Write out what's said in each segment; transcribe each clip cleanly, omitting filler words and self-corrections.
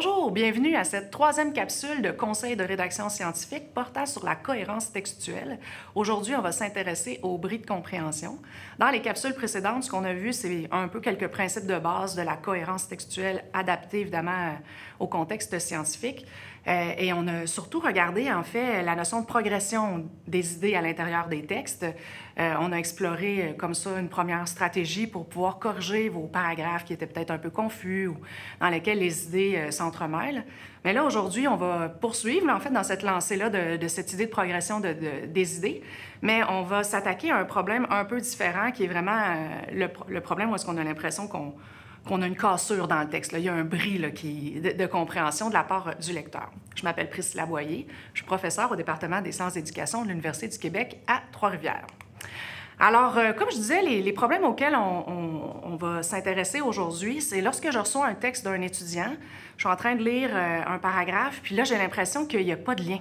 Bonjour, bienvenue à cette troisième capsule de conseils de rédaction scientifique portant sur la cohérence textuelle. Aujourd'hui, on va s'intéresser aux bris de compréhension. Dans les capsules précédentes, ce qu'on a vu, c'est un peu quelques principes de base de la cohérence textuelle adaptés évidemment au contexte scientifique. Et on a surtout regardé, en fait, la notion de progression des idées à l'intérieur des textes. On a exploré comme ça une première stratégie pour pouvoir corriger vos paragraphes qui étaient peut-être un peu confus ou dans lesquels les idées s'entremêlent. Mais là, aujourd'hui, on va poursuivre, en fait, dans cette lancée-là de cette idée de progression des idées, mais on va s'attaquer à un problème un peu différent qui est vraiment le problème où est-ce qu'on a l'impression qu'on a une cassure dans le texte. Là. Il y a un bris là, de compréhension de la part du lecteur. Je m'appelle Priscilla Boyer, je suis professeure au département des sciences d'éducation de l'Université du Québec à Trois-Rivières. Alors, comme je disais, les problèmes auxquels on va s'intéresser aujourd'hui, c'est lorsque je reçois un texte d'un étudiant, je suis en train de lire un paragraphe, puis là, j'ai l'impression qu'il n'y a pas de lien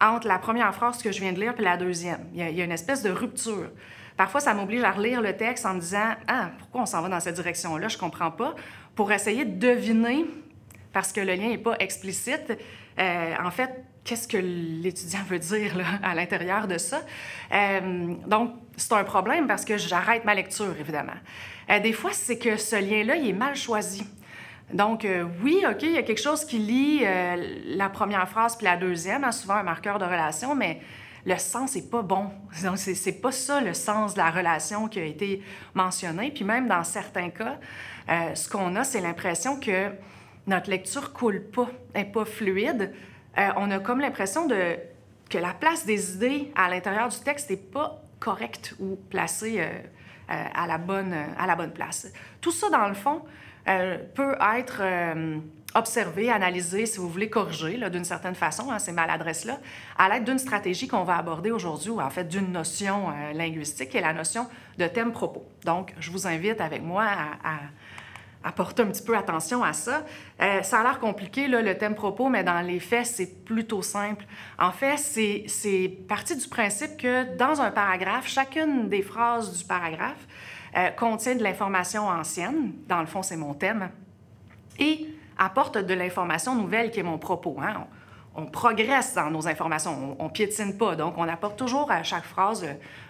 entre la première phrase que je viens de lire et la deuxième. Il y a une espèce de rupture. Parfois, ça m'oblige à relire le texte en me disant « Ah, pourquoi on s'en va dans cette direction-là? Je ne comprends pas. » Pour essayer de deviner, parce que le lien n'est pas explicite, en fait, qu'est-ce que l'étudiant veut dire là, à l'intérieur de ça. Donc, c'est un problème parce que j'arrête ma lecture, évidemment. Des fois, c'est que ce lien-là, il est mal choisi. Donc, oui, OK, il y a quelque chose qui lie la première phrase puis la deuxième, hein, souvent un marqueur de relation, mais le sens n'est pas bon. Donc, c'est pas ça le sens de la relation qui a été mentionné. Puis même dans certains cas, ce qu'on a, c'est l'impression que notre lecture coule pas, n'est pas fluide. On a comme l'impression que la place des idées à l'intérieur du texte n'est pas correcte ou placée à la bonne place. Tout ça, dans le fond, peut être observé, analysé, si vous voulez, corrigé d'une certaine façon, hein, ces maladresses-là, à l'aide d'une stratégie qu'on va aborder aujourd'hui, ou en fait d'une notion linguistique, qui est la notion de thème-propos. Donc, je vous invite avec moi à porter un petit peu attention à ça. Ça a l'air compliqué, là, le thème-propos, mais dans les faits, c'est plutôt simple. En fait, c'est parti du principe que dans un paragraphe, chacune des phrases du paragraphe contient de l'information ancienne, dans le fond, c'est mon thème, et apporte de l'information nouvelle qui est mon propos. Hein? On progresse dans nos informations, on ne piétine pas, donc on apporte toujours à chaque phrase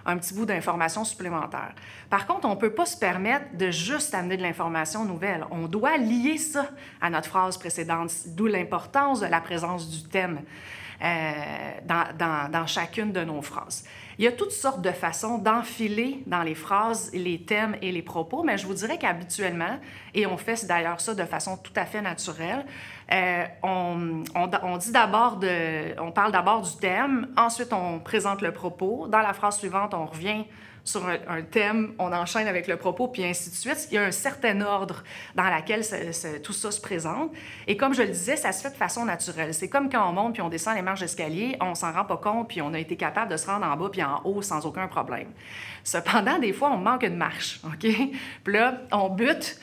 un petit bout d'information supplémentaire. Par contre, on ne peut pas se permettre de juste amener de l'information nouvelle. On doit lier ça à notre phrase précédente, d'où l'importance de la présence du thème dans chacune de nos phrases. Il y a toutes sortes de façons d'enfiler dans les phrases les thèmes et les propos, mais je vous dirais qu'habituellement, et on fait d'ailleurs ça de façon tout à fait naturelle, on parle d'abord du thème, ensuite on présente le propos. Dans la phrase suivante, on revient sur un thème, on enchaîne avec le propos, puis ainsi de suite. Il y a un certain ordre dans lequel tout ça se présente. Et comme je le disais, ça se fait de façon naturelle. C'est comme quand on monte puis on descend les marches d'escalier, on s'en rend pas compte, puis on a été capable de se rendre en bas puis en haut sans aucun problème. Cependant, des fois, on manque une marche, OK? Puis là, on bute,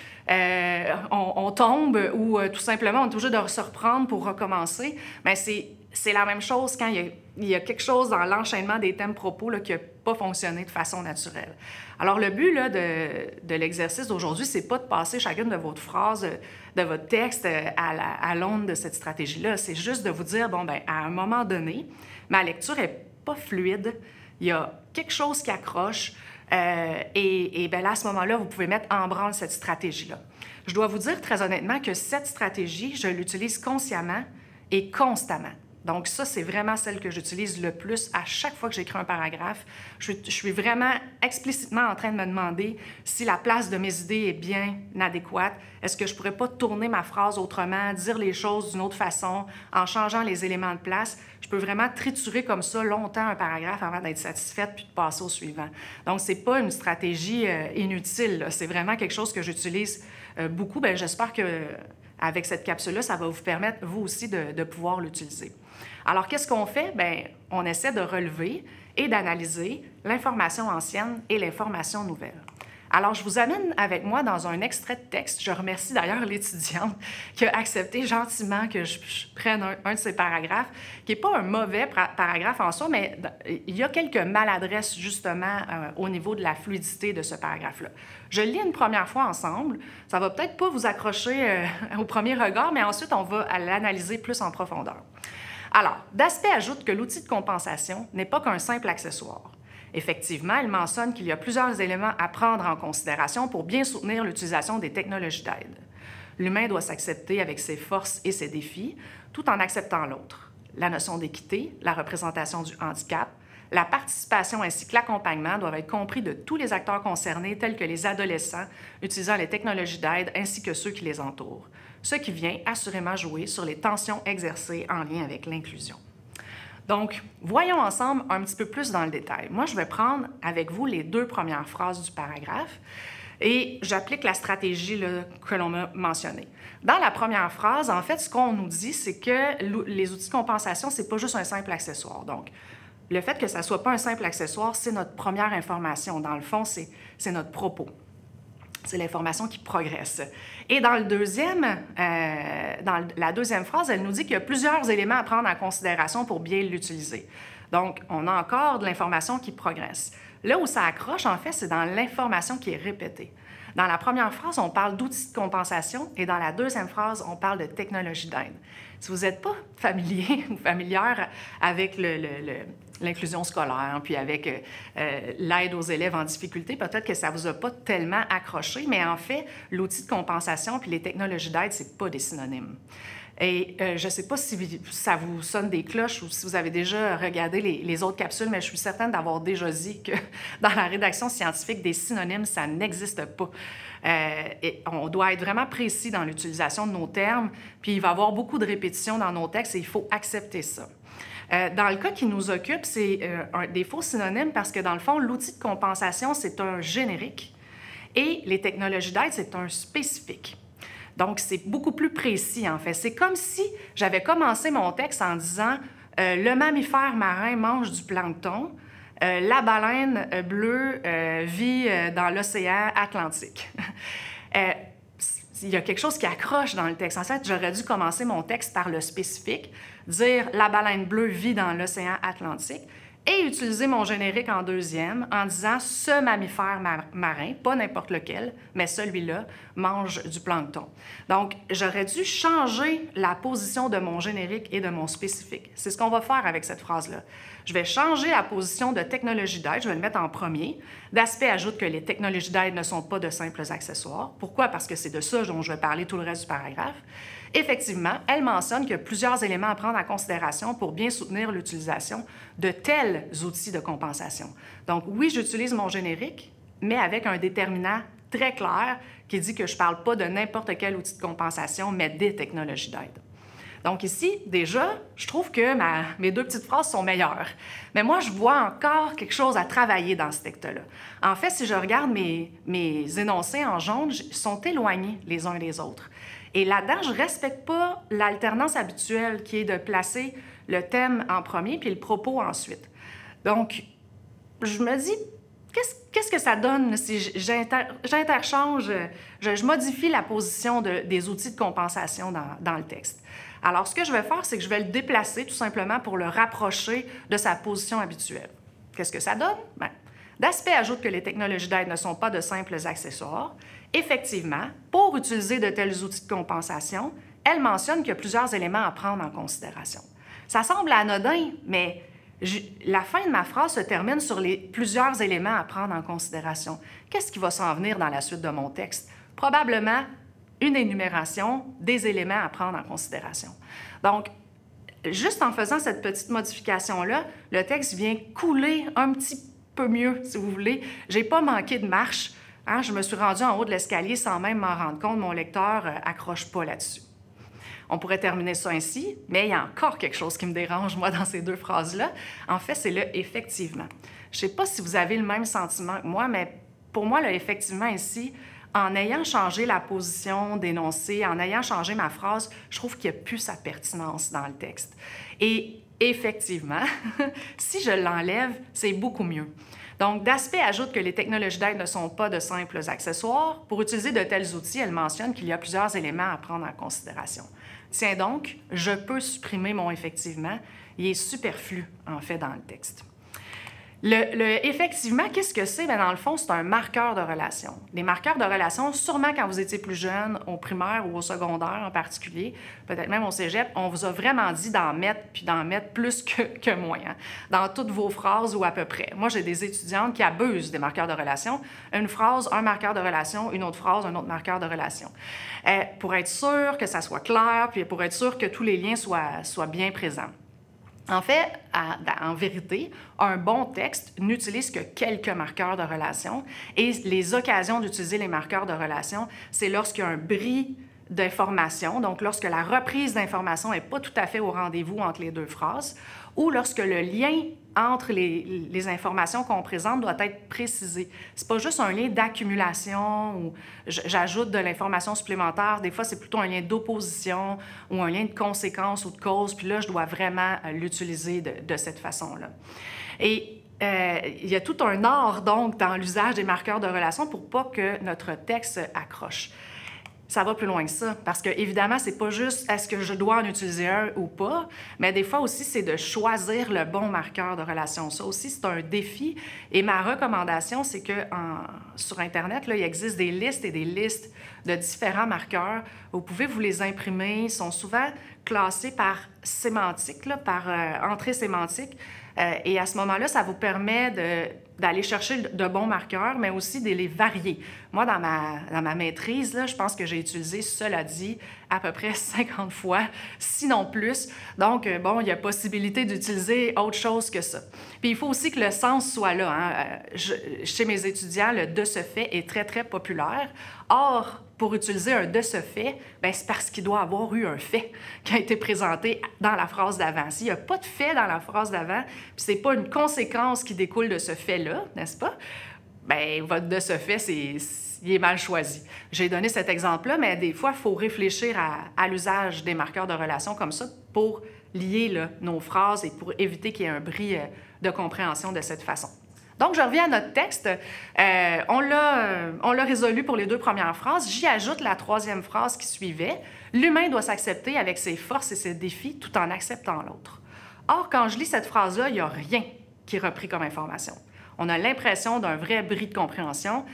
on tombe ou tout simplement, on est obligé de se reprendre pour recommencer. Mais c'est la même chose quand il y a quelque chose dans l'enchaînement des thèmes-propos qui n'a pas fonctionné de façon naturelle. Alors, le but là, de l'exercice d'aujourd'hui, c'est pas de passer chacune de votre phrases, de votre texte à l'onde de cette stratégie-là. C'est juste de vous dire, bon, bien, à un moment donné, ma lecture n'est pas fluide, il y a quelque chose qui accroche, et bien là, à ce moment-là, vous pouvez mettre en branle cette stratégie-là. Je dois vous dire très honnêtement que cette stratégie, je l'utilise consciemment et constamment. Donc ça, c'est vraiment celle que j'utilise le plus à chaque fois que j'écris un paragraphe. Je suis vraiment explicitement en train de me demander si la place de mes idées est bien adéquate. Est-ce que je pourrais pas tourner ma phrase autrement, dire les choses d'une autre façon, en changeant les éléments de place? Je peux vraiment triturer comme ça longtemps un paragraphe avant d'être satisfaite puis de passer au suivant. Donc, c'est pas une stratégie inutile, là. C'est vraiment quelque chose que j'utilise beaucoup. Bien, j'espère que avec cette capsule-là, ça va vous permettre, vous aussi, de pouvoir l'utiliser. Alors, qu'est-ce qu'on fait? Bien, on essaie de relever et d'analyser l'information ancienne et l'information nouvelle. Alors, je vous amène avec moi dans un extrait de texte. Je remercie d'ailleurs l'étudiante qui a accepté gentiment que je prenne un de ces paragraphes, qui n'est pas un mauvais paragraphe en soi, mais il y a quelques maladresses justement au niveau de la fluidité de ce paragraphe-là. Je le lis une première fois ensemble. Ça va peut-être pas vous accrocher au premier regard, mais ensuite, on va l'analyser plus en profondeur. Alors, Daspey ajoute que l'outil de compensation n'est pas qu'un simple accessoire. Effectivement, elle mentionne qu'il y a plusieurs éléments à prendre en considération pour bien soutenir l'utilisation des technologies d'aide. L'humain doit s'accepter avec ses forces et ses défis, tout en acceptant l'autre. La notion d'équité, la représentation du handicap, la participation ainsi que l'accompagnement doivent être compris de tous les acteurs concernés, tels que les adolescents utilisant les technologies d'aide ainsi que ceux qui les entourent, ce qui vient assurément jouer sur les tensions exercées en lien avec l'inclusion. Donc, voyons ensemble un petit peu plus dans le détail. Moi, je vais prendre avec vous les 2 premières phrases du paragraphe et j'applique la stratégie là, que l'on a mentionnée. Dans la première phrase, en fait, ce qu'on nous dit, c'est que les outils de compensation, ce n'est pas juste un simple accessoire. Donc, le fait que ça ne soit pas un simple accessoire, c'est notre première information. Dans le fond, c'est notre propos. C'est l'information qui progresse. Et dans la deuxième phrase, elle nous dit qu'il y a plusieurs éléments à prendre en considération pour bien l'utiliser. Donc, on a encore de l'information qui progresse. Là où ça accroche, en fait, c'est dans l'information qui est répétée. Dans la première phrase, on parle d'outils de compensation et dans la deuxième phrase, on parle de technologie d'aide. Si vous n'êtes pas familier ou familière avec l'inclusion scolaire, puis avec l'aide aux élèves en difficulté, peut-être que ça ne vous a pas tellement accroché, mais en fait, l'outil de compensation puis les technologies d'aide, ce n'est pas des synonymes. Et je ne sais pas si ça vous sonne des cloches ou si vous avez déjà regardé les autres capsules, mais je suis certaine d'avoir déjà dit que dans la rédaction scientifique, des synonymes, ça n'existe pas. Et on doit être vraiment précis dans l'utilisation de nos termes, puis il va y avoir beaucoup de répétitions dans nos textes et il faut accepter ça. Dans le cas qui nous occupe, c'est des faux synonymes parce que, dans le fond, l'outil de compensation, c'est un générique et les technologies d'aide, c'est un spécifique. Donc, c'est beaucoup plus précis, en fait. C'est comme si j'avais commencé mon texte en disant « Le mammifère marin mange du plancton, la baleine bleue vit dans l'océan Atlantique. » Il y a quelque chose qui accroche dans le texte. En fait, j'aurais dû commencer mon texte par le spécifique, dire « La baleine bleue vit dans l'océan Atlantique » et utiliser mon générique en deuxième en disant « Ce mammifère marin, pas n'importe lequel, mais celui-là, mange du plancton. » Donc, j'aurais dû changer la position de mon générique et de mon spécifique. C'est ce qu'on va faire avec cette phrase-là. Je vais changer la position de technologie d'aide, je vais le mettre en premier. Daspey ajoute que les technologies d'aide ne sont pas de simples accessoires. Pourquoi? Parce que c'est de ça dont je vais parler tout le reste du paragraphe. Effectivement, elle mentionne qu'il y a plusieurs éléments à prendre en considération pour bien soutenir l'utilisation de tels outils de compensation. Donc, oui, j'utilise mon générique, mais avec un déterminant très clair qui dit que je ne parle pas de n'importe quel outil de compensation, mais des technologies d'aide. Donc ici, déjà, je trouve que mes 2 petites phrases sont meilleures. Mais moi, je vois encore quelque chose à travailler dans ce texte-là. En fait, si je regarde mes énoncés en jaune, ils sont éloignés les uns des autres. Et là-dedans, je ne respecte pas l'alternance habituelle qui est de placer le thème en premier puis le propos ensuite. Donc, je me dis, qu'est-ce que ça donne si j'interchange, je modifie la position des outils de compensation dans le texte? Alors, ce que je vais faire, c'est que je vais le déplacer tout simplement pour le rapprocher de sa position habituelle. Qu'est-ce que ça donne? Bien, Daspey ajoute que les technologies d'aide ne sont pas de simples accessoires. Effectivement, pour utiliser de tels outils de compensation, elle mentionne qu'il y a plusieurs éléments à prendre en considération. Ça semble anodin, mais la fin de ma phrase se termine sur les plusieurs éléments à prendre en considération. Qu'est-ce qui va s'en venir dans la suite de mon texte? Probablement une énumération des éléments à prendre en considération. Donc, juste en faisant cette petite modification-là, le texte vient couler un petit peu mieux, si vous voulez. Je n'ai pas manqué de marche. Hein? Je me suis rendue en haut de l'escalier sans même m'en rendre compte. Mon lecteur accroche pas là-dessus. On pourrait terminer ça ainsi, mais il y a encore quelque chose qui me dérange, moi, dans ces 2 phrases-là. En fait, c'est le « effectivement ». Je ne sais pas si vous avez le même sentiment que moi, mais pour moi, le « effectivement » ici, en ayant changé la position d'énoncé, en ayant changé ma phrase, je trouve qu'il n'y a plus sa pertinence dans le texte. Et effectivement, si je l'enlève, c'est beaucoup mieux. Donc, Daspey ajoute que les technologies d'aide ne sont pas de simples accessoires. Pour utiliser de tels outils, elle mentionne qu'il y a plusieurs éléments à prendre en considération. Tiens donc, je peux supprimer mon « effectivement ». Il est superflu, en fait, dans le texte. Effectivement, qu'est-ce que c'est? Bien, dans le fond, c'est un marqueur de relation. Les marqueurs de relation, sûrement quand vous étiez plus jeune, au primaire ou au secondaire en particulier, peut-être même au cégep, on vous a vraiment dit d'en mettre, puis d'en mettre plus que moins, hein, dans toutes vos phrases ou à peu près. Moi, j'ai des étudiantes qui abusent des marqueurs de relation. Une phrase, un marqueur de relation, une autre phrase, un autre marqueur de relation. Pour être sûr que ça soit clair, puis pour être sûr que tous les liens soient bien présents. En fait, en vérité, un bon texte n'utilise que quelques marqueurs de relation et les occasions d'utiliser les marqueurs de relation, c'est lorsqu'il y a un bris d'information, donc lorsque la reprise d'information n'est pas tout à fait au rendez-vous entre les deux phrases, ou lorsque le lien entre les informations qu'on présente doit être précisé. C'est pas juste un lien d'accumulation ou j'ajoute de l'information supplémentaire. Des fois, c'est plutôt un lien d'opposition ou un lien de conséquence ou de cause. Puis là, je dois vraiment l'utiliser de cette façon-là. Et il y a tout un art, donc, dans l'usage des marqueurs de relation pour pas que notre texte accroche. Ça va plus loin que ça, parce que évidemment, c'est pas juste est-ce que je dois en utiliser un ou pas, mais des fois aussi, c'est de choisir le bon marqueur de relation. Ça aussi, c'est un défi. Et ma recommandation, c'est que sur Internet, là, il existe des listes et des listes de différents marqueurs. Vous pouvez vous les imprimer. Ils sont souvent classés par sémantique, là, par entrée sémantique. Et à ce moment-là, ça vous permet d'aller chercher de bons marqueurs, mais aussi de les varier. Moi, dans ma maîtrise, là, je pense que j'ai utilisé, cela dit, à peu près 50 fois, sinon plus. Donc, bon, il y a possibilité d'utiliser autre chose que ça. Puis, il faut aussi que le sens soit là. Hein. Chez mes étudiants, le « de ce fait » est très, très populaire. Or, pour utiliser un « de ce fait », bien, c'est parce qu'il doit avoir eu un fait qui a été présenté dans la phrase d'avant. S'il n'y a pas de fait dans la phrase d'avant, puis ce n'est pas une conséquence qui découle de ce fait-là, n'est-ce pas? Bien, votre « de ce fait », il est mal choisi. J'ai donné cet exemple-là, mais des fois, il faut réfléchir à l'usage des marqueurs de relation comme ça pour lier là, nos phrases et pour éviter qu'il y ait un bris de compréhension de cette façon. Donc, je reviens à notre texte. On l'a résolu pour les deux premières phrases. J'y ajoute la troisième phrase qui suivait. « L'humain doit s'accepter avec ses forces et ses défis tout en acceptant l'autre. » Or, quand je lis cette phrase-là, il n'y a rien qui est repris comme information. On a l'impression d'un vrai bris de compréhension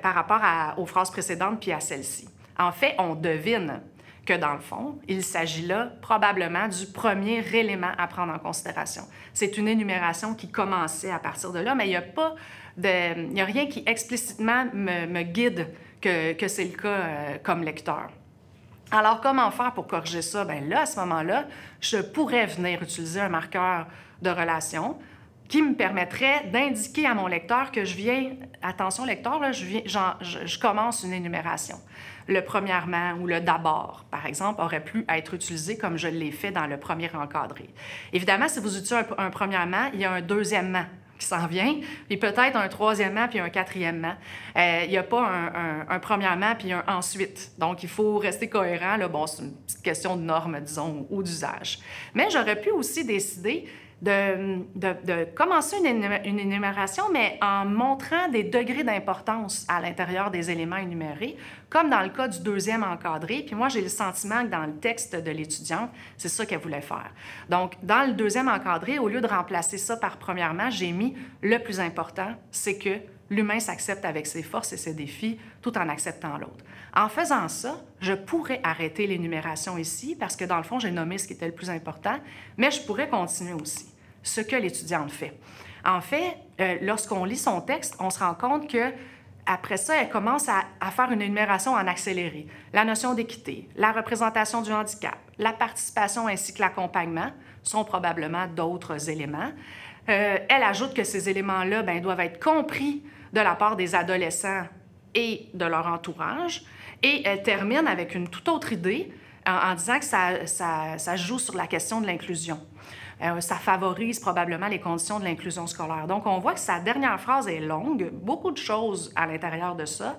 par rapport aux phrases précédentes puis à celle-ci. En fait, on devine que, dans le fond, il s'agit là probablement du premier élément à prendre en considération. C'est une énumération qui commençait à partir de là, mais il n'y a rien qui explicitement me guide que c'est le cas comme lecteur. Alors, comment faire pour corriger ça? Bien là, à ce moment-là, je pourrais venir utiliser un marqueur de relation qui me permettrait d'indiquer à mon lecteur que je viens, attention lecteur, là, je commence une énumération. Le premièrement ou le d'abord, par exemple, aurait pu être utilisé comme je l'ai fait dans le premier encadré. Évidemment, si vous utilisez un premièrement, il y a un deuxièmement qui s'en vient, puis peut-être un troisièmement puis un quatrièmement. Il n'y a pas un premièrement puis un ensuite. Donc, il faut rester cohérent. Là. Bon, c'est une petite question de norme, disons, ou d'usage. Mais j'aurais pu aussi décider de commencer une énumération, mais en montrant des degrés d'importance à l'intérieur des éléments énumérés, comme dans le cas du deuxième encadré. Puis moi, j'ai le sentiment que dans le texte de l'étudiante, c'est ça qu'elle voulait faire. Donc, dans le deuxième encadré, au lieu de remplacer ça par premièrement, j'ai mis le plus important, c'est que l'humain s'accepte avec ses forces et ses défis tout en acceptant l'autre. En faisant ça, je pourrais arrêter l'énumération ici parce que, dans le fond, j'ai nommé ce qui était le plus important, mais je pourrais continuer aussi, ce que l'étudiante fait. En fait, lorsqu'on lit son texte, on se rend compte que après ça, elle commence à faire une énumération en accéléré. La notion d'équité, la représentation du handicap, la participation ainsi que l'accompagnement sont probablement d'autres éléments. Elle ajoute que ces éléments-là doivent être compris de la part des adolescents et de leur entourage. Et elle termine avec une toute autre idée en disant que ça joue sur la question de l'inclusion. Ça favorise probablement les conditions de l'inclusion scolaire. Donc, on voit que sa dernière phrase est longue, beaucoup de choses à l'intérieur de ça.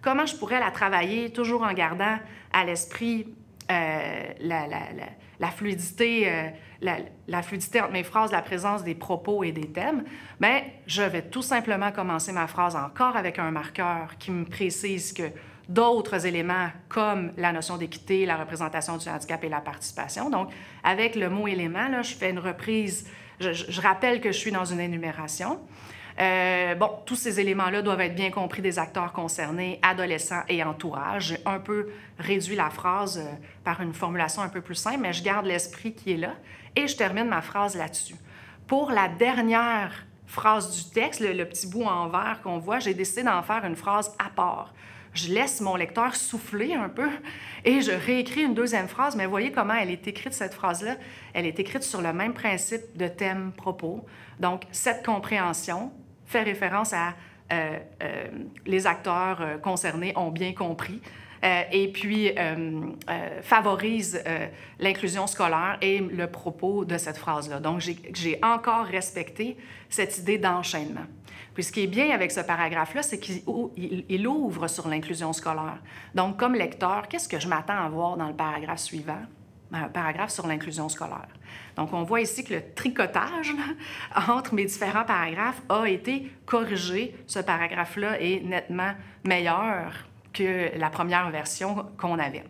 Comment je pourrais la travailler toujours en gardant à l'esprit la fluidité, la fluidité entre mes phrases, la présence des propos et des thèmes, bien, je vais tout simplement commencer ma phrase encore avec un marqueur qui me précise que d'autres éléments comme la notion d'équité, la représentation du handicap et la participation. Donc, avec le mot « élément », là, je fais une reprise, je rappelle que je suis dans une énumération. Bon, tous ces éléments-là doivent être bien compris des acteurs concernés, adolescents et entourage. J'ai un peu réduit la phrase par une formulation un peu plus simple, mais je garde l'esprit qui est là et je termine ma phrase là-dessus. Pour la dernière phrase du texte, le petit bout en vert qu'on voit, j'ai décidé d'en faire une phrase à part. Je laisse mon lecteur souffler un peu et je réécris une deuxième phrase, mais voyez comment elle est écrite, cette phrase-là. Elle est écrite sur le même principe de thème, propos. Donc, cette compréhension fait référence à les acteurs concernés ont bien compris et puis favorise l'inclusion scolaire et le propos de cette phrase-là. Donc, j'ai encore respecté cette idée d'enchaînement. Puis ce qui est bien avec ce paragraphe-là, c'est qu'il ouvre sur l'inclusion scolaire. Donc, comme lecteur, qu'est-ce que je m'attends à voir dans le paragraphe suivant? Un paragraphe sur l'inclusion scolaire. Donc, on voit ici que le tricotage là, entre mes différents paragraphes a été corrigé. Ce paragraphe-là est nettement meilleur que la première version qu'on avait,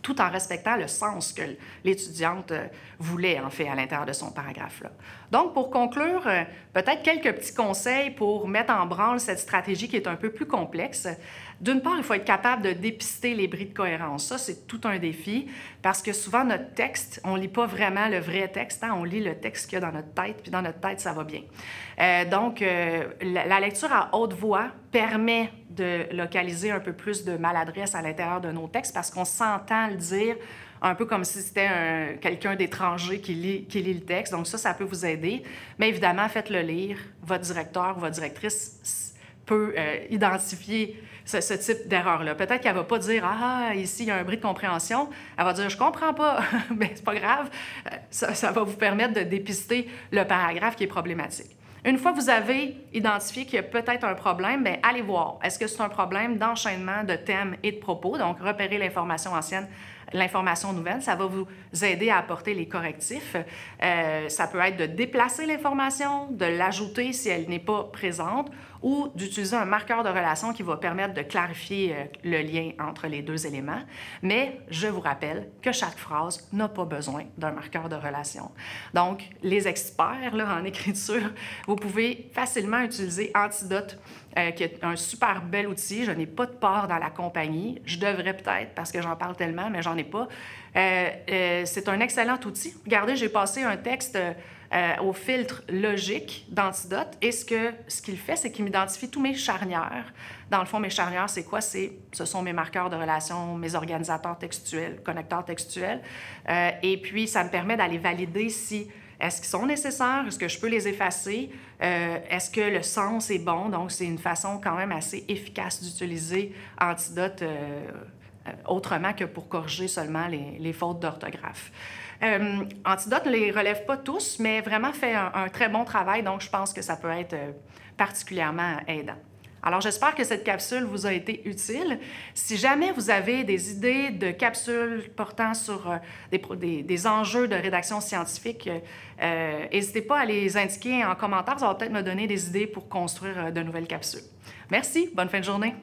tout en respectant le sens que l'étudiante voulait, en fait, à l'intérieur de son paragraphe-là. Donc, pour conclure, peut-être quelques petits conseils pour mettre en branle cette stratégie qui est un peu plus complexe. D'une part, il faut être capable de dépister les bris de cohérence. Ça, c'est tout un défi, parce que souvent, notre texte, on ne lit pas vraiment le vrai texte, hein? On lit le texte qu'il y a dans notre tête, puis dans notre tête, ça va bien. Donc, la lecture à haute voix permet de localiser un peu plus de maladresse à l'intérieur de nos textes, parce qu'on s'entend le dire un peu comme si c'était quelqu'un d'étranger qui lit le texte. Donc ça peut vous aider. Mais évidemment, faites-le lire. Votre directeur ou votre directrice peut identifier ce type d'erreur-là. Peut-être qu'elle ne va pas dire « Ah, ici, il y a un bris de compréhension ». Elle va dire « Je ne comprends pas ». Bien, c'est pas grave. Ça va vous permettre de dépister le paragraphe qui est problématique. Une fois que vous avez identifié qu'il y a peut-être un problème, bien, allez voir. Est-ce que c'est un problème d'enchaînement de thèmes et de propos? Donc, repérer l'information ancienne, l'information nouvelle, ça va vous aider à apporter les correctifs. Ça peut être de déplacer l'information, de l'ajouter si elle n'est pas présente, ou d'utiliser un marqueur de relation qui va permettre de clarifier le lien entre les deux éléments. Mais je vous rappelle que chaque phrase n'a pas besoin d'un marqueur de relation. Donc, les experts là, en écriture, vous pouvez facilement utiliser Antidote, qui est un super bel outil. Je n'ai pas de part dans la compagnie. Je devrais peut-être, parce que j'en parle tellement, mais j'en ai pas. C'est un excellent outil. Regardez, j'ai passé un texte au filtre logique d'Antidote et ce qu'il fait, c'est qu'il m'identifie tous mes charnières. Dans le fond, mes charnières, c'est quoi? Ce sont mes marqueurs de relation, mes organisateurs textuels, connecteurs textuels. Et puis, ça me permet d'aller valider si est-ce qu'ils sont nécessaires? Est-ce que je peux les effacer? Est-ce que le sens est bon? Donc, c'est une façon quand même assez efficace d'utiliser Antidote autrement que pour corriger seulement les fautes d'orthographe. Antidote ne les relève pas tous, mais vraiment fait un très bon travail, donc je pense que ça peut être particulièrement aidant. Alors, j'espère que cette capsule vous a été utile. Si jamais vous avez des idées de capsules portant sur des enjeux de rédaction scientifique, n'hésitez pas à les indiquer en commentaire. Ça va peut-être me donner des idées pour construire de nouvelles capsules. Merci, bonne fin de journée.